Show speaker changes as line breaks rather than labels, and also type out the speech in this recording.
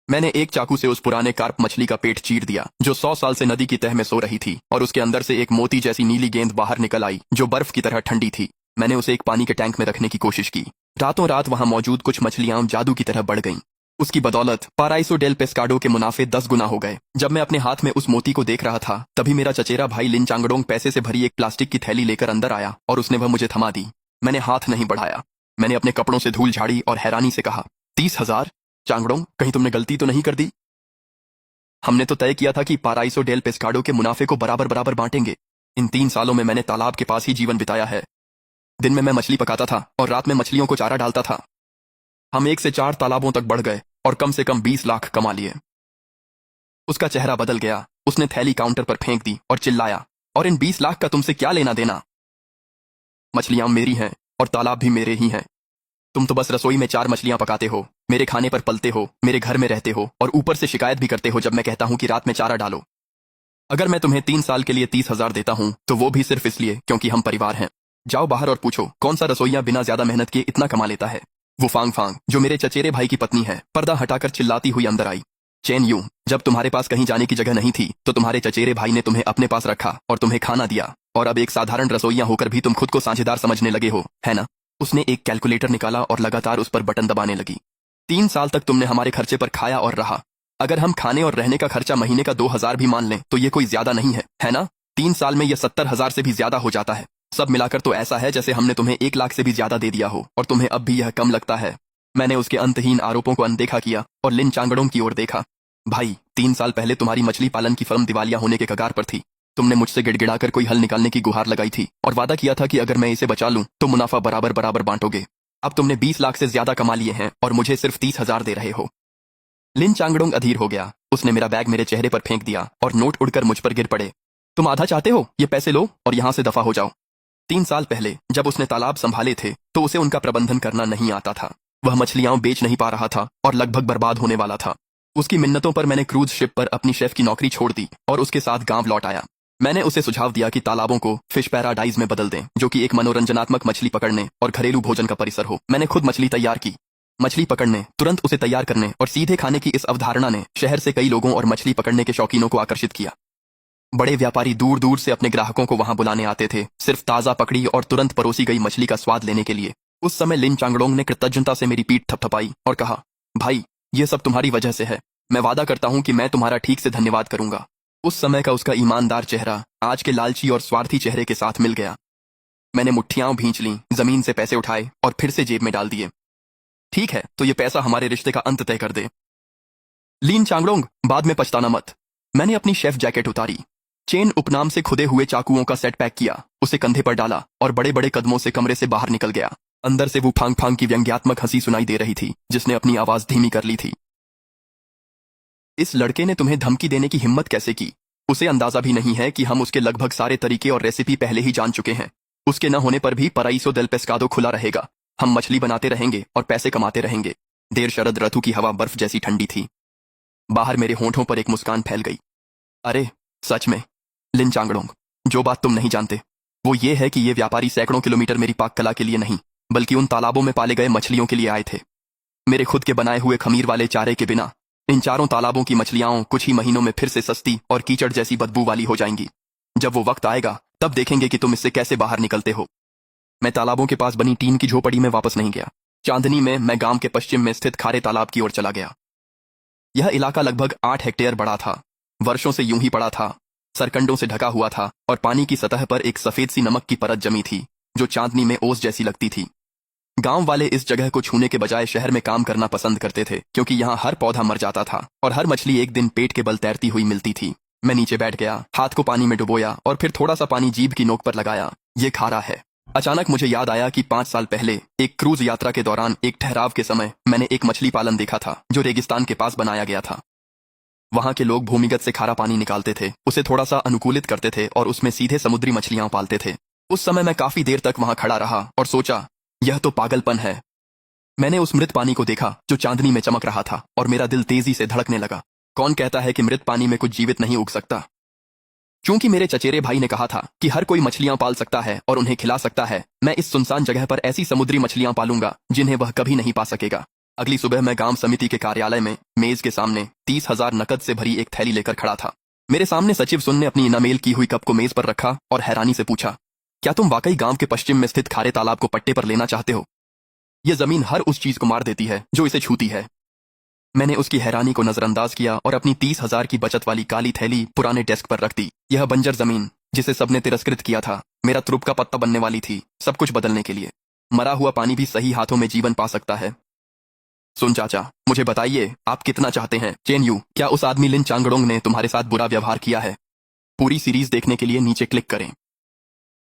मैंने एक चाकू से उस पुराने कार्प मछली का पेट चीर दिया जो 100 साल से नदी की तह में सो रही थी, और उसके अंदर से एक मोती जैसी नीली गेंद बाहर निकल आई जो बर्फ की तरह ठंडी थी। मैंने उसे एक पानी के टैंक में रखने की कोशिश की। रातों रात वहां मौजूद कुछ मछलियां जादू की तरह बढ़ गईं। उसकी बदौलत पाराइसो डेल पेस्काडो के मुनाफे 10 गुना हो गए। जब मैं अपने हाथ में उस मोती को देख रहा था तभी मेरा चचेरा भाई लिन चांगडोंग पैसे से भरी एक प्लास्टिक की थैली लेकर अंदर आया और उसने वह मुझे थमा दी। मैंने हाथ नहीं बढ़ाया। मैंने अपने कपड़ों से धूल झाड़ी और हैरानी से कहा, 30,000? चांगडोंग, कहीं तुमने गलती तो नहीं कर दी? हमने तो तय किया था कि पाराइसो डेल पेस्काडो के मुनाफे को बराबर बराबर बांटेंगे। इन 3 सालों में मैंने तालाब के पास ही जीवन बिताया है। दिन में मैं मछली पकाता था और रात में मछलियों को चारा डालता था। हम 1 से 4 तालाबों तक बढ़ गए और कम से कम 20 लाख कमा लिए। उसका चेहरा बदल गया। उसने थैली काउंटर पर फेंक दी और चिल्लाया, और इन 20 लाख का तुमसे क्या लेना देना? मछलियां मेरी हैं और तालाब भी मेरे ही हैं। तुम तो बस रसोई में 4 मछलियां पकाते हो, मेरे खाने पर पलते हो, मेरे घर में रहते हो और ऊपर से शिकायत भी करते हो जब मैं कहता हूं कि रात में चारा डालो। अगर मैं तुम्हें 3 साल के लिए 30,000 देता हूं तो वो भी सिर्फ इसलिए क्योंकि हम परिवार हैं। जाओ बाहर और पूछो कौन सा रसोइया बिना ज्यादा मेहनत किए इतना कमा लेता है। वो फांग फांग, जो मेरे चचेरे भाई की पत्नी है, पर्दा हटाकर चिल्लाती हुई अंदर आई। चेन यू, जब तुम्हारे पास कहीं जाने की जगह नहीं थी तो तुम्हारे चचेरे भाई ने तुम्हें अपने पास रखा और तुम्हें खाना दिया, और अब एक साधारण रसोइया होकर भी तुम खुद को साझेदार समझने लगे हो, है ना? उसने एक कैलकुलेटर निकाला और लगातार उस पर बटन दबाने लगी। 3 साल तक तुमने हमारे खर्चे पर खाया और रहा। अगर हम खाने और रहने का खर्चा महीने का 2,000 भी मान लें तो ये कोई ज्यादा नहीं है ना? 3 साल में यह 70,000 से भी ज्यादा हो जाता है। सब मिलाकर तो ऐसा है जैसे हमने तुम्हें 1 लाख से भी ज्यादा दे दिया हो और तुम्हें अब भी यह कम लगता है। मैंने उसके अंतहीन आरोपों को अनदेखा किया और लिन चांगडोंग की ओर देखा। भाई, 3 साल पहले तुम्हारी मछली पालन की फर्म दिवालिया होने के कगार पर थी। तुमने मुझसे गिड़गिड़ाकर कोई हल निकालने की गुहार लगाई थी और वादा किया था कि अगर मैं इसे बचा लूं तो मुनाफा बराबर बराबर बांटोगे। अब तुमने 20 लाख से ज्यादा कमा लिए हैं और मुझे सिर्फ 30,000 दे रहे हो। लिन चांगडोंग अधीर हो गया। उसने मेरा बैग मेरे चेहरे पर फेंक दिया और नोट उड़कर मुझ पर गिर पड़े। तुम आधा चाहते हो? ये पैसे लो और यहां से दफा हो जाओ। 3 साल पहले जब उसने तालाब संभाले थे तो उसे उनका प्रबंधन करना नहीं आता था। वह मछलियां बेच नहीं पा रहा था और लगभग बर्बाद होने वाला था। उसकी मिन्नतों पर मैंने क्रूज शिप पर अपनी शेफ की नौकरी छोड़ दी और उसके साथ गांव लौट आया। मैंने उसे सुझाव दिया कि तालाबों को फिश पैराडाइज में बदल दें, जो कि एक मनोरंजनात्मक मछली पकड़ने और घरेलू भोजन का परिसर हो। मैंने खुद मछली तैयार की। मछली पकड़ने, तुरंत उसे तैयार करने और सीधे खाने की इस अवधारणा ने शहर से कई लोगों और मछली पकड़ने के शौकीनों को आकर्षित किया। बड़े व्यापारी दूर दूर से अपने ग्राहकों को वहां बुलाने आते थे, सिर्फ ताजा पकड़ी और तुरंत परोसी गई मछली का स्वाद लेने के लिए। उस समय लिन चांगडोंग ने कृतज्ञता से मेरी पीठ थपथपाई और कहा, भाई, ये सब तुम्हारी वजह से है। मैं वादा करता हूं कि मैं तुम्हारा ठीक से धन्यवाद करूंगा। उस समय का उसका ईमानदार चेहरा आज के लालची और स्वार्थी चेहरे के साथ मिल गया। मैंने मुट्ठियां भींच लीं, जमीन से पैसे उठाए और फिर से जेब में डाल दिए। ठीक है, तो ये पैसा हमारे रिश्ते का अंत तय कर दे। लिन चांगडोंग, बाद में पछताना मत। मैंने अपनी शेफ जैकेट उतारी, चेन उपनाम से खुदे हुए चाकुओं का सेट पैक किया, उसे कंधे पर डाला और बड़े बड़े कदमों से कमरे से बाहर निकल गया। अंदर से वो फांग फांग की व्यंग्यात्मक हंसी सुनाई दे रही थी जिसने अपनी आवाज धीमी कर ली थी। इस लड़के ने तुम्हें धमकी देने की हिम्मत कैसे की? उसे अंदाजा भी नहीं है कि हम उसके लगभग सारे तरीके और रेसिपी पहले ही जान चुके हैं। उसके न होने पर भी paraíso del pescado खुला रहेगा। हम मछली बनाते रहेंगे और पैसे कमाते रहेंगे। देर शरद ऋतु की हवा बर्फ जैसी ठंडी थी। बाहर मेरे होंठों पर एक मुस्कान फैल गई। अरे सच में लिन चांगडोंग, जो बात तुम नहीं जानते वो ये है कि ये व्यापारी सैकड़ों किलोमीटर मेरी पाक कला के लिए नहीं बल्कि उन तालाबों में पाले गए मछलियों के लिए आए थे। मेरे खुद के बनाए हुए खमीर वाले चारे के बिना इन 4 तालाबों की मछलियां कुछ ही महीनों में फिर से सस्ती और कीचड़ जैसी बदबू वाली हो जाएंगी। जब वो वक्त आएगा तब देखेंगे कि तुम इससे कैसे बाहर निकलते हो। मैं तालाबों के पास बनी टीन की झोपड़ी में वापस नहीं गया। चांदनी में मैं गांव के पश्चिम में स्थित खारे तालाब की ओर चला गया। यह इलाका लगभग 8 हेक्टेयर बड़ा था। वर्षों से यूं ही पड़ा था, सरकंडों से ढका हुआ था और पानी की सतह पर एक सफेद सी नमक की परत जमी थी जो चांदनी में ओस जैसी लगती थी। गांव वाले इस जगह को छूने के बजाय शहर में काम करना पसंद करते थे क्योंकि यहाँ हर पौधा मर जाता था और हर मछली एक दिन पेट के बल तैरती हुई मिलती थी। मैं नीचे बैठ गया, हाथ को पानी में डुबोया और फिर थोड़ा सा पानी जीभ की नोक पर लगाया। ये खारा है। अचानक मुझे याद आया कि 5 साल पहले एक क्रूज यात्रा के दौरान एक ठहराव के समय मैंने एक मछली पालन देखा था जो रेगिस्तान के पास बनाया गया था। वहां के लोग भूमिगत से खारा पानी निकालते थे, उसे थोड़ा सा अनुकूलित करते थे और उसमें सीधे समुद्री मछलियां पालते थे। उस समय मैं काफी देर तक वहां खड़ा रहा और सोचा, यह तो पागलपन है। मैंने उस मृत पानी को देखा जो चांदनी में चमक रहा था और मेरा दिल तेजी से धड़कने लगा। कौन कहता है कि मृत पानी में कुछ जीवित नहीं उग सकता? क्योंकि मेरे चचेरे भाई ने कहा था कि हर कोई मछलियां पाल सकता है और उन्हें खिला सकता है, मैं इस सुनसान जगह पर ऐसी समुद्री मछलियां पालूंगा जिन्हें वह कभी नहीं पा सकेगा। अगली सुबह मैं गांव समिति के कार्यालय में मेज के सामने 30,000 नकद से भरी एक थैली लेकर खड़ा था। मेरे सामने सचिव सुन ने अपनी इनामेल की हुई कप को मेज पर रखा और हैरानी से पूछा, क्या तुम वाकई गांव के पश्चिम में स्थित खारे तालाब को पट्टे पर लेना चाहते हो? यह जमीन हर उस चीज को मार देती है जो इसे छूती है। मैंने उसकी हैरानी को नजरअंदाज किया और अपनी 30,000 की बचत वाली काली थैली पुराने डेस्क पर रख दी। यह बंजर जमीन जिसे सबने तिरस्कृत किया था, मेरा तुरुप का पत्ता बनने वाली थी सब कुछ बदलने के लिए। मरा हुआ पानी भी सही हाथों में जीवन पा सकता है। सुन चाचा, मुझे बताइए आप कितना चाहते हैं? चेन यू, क्या उस आदमी लिन चांगडोंग ने तुम्हारे साथ बुरा व्यवहार किया है? पूरी सीरीज देखने के लिए नीचे क्लिक करें।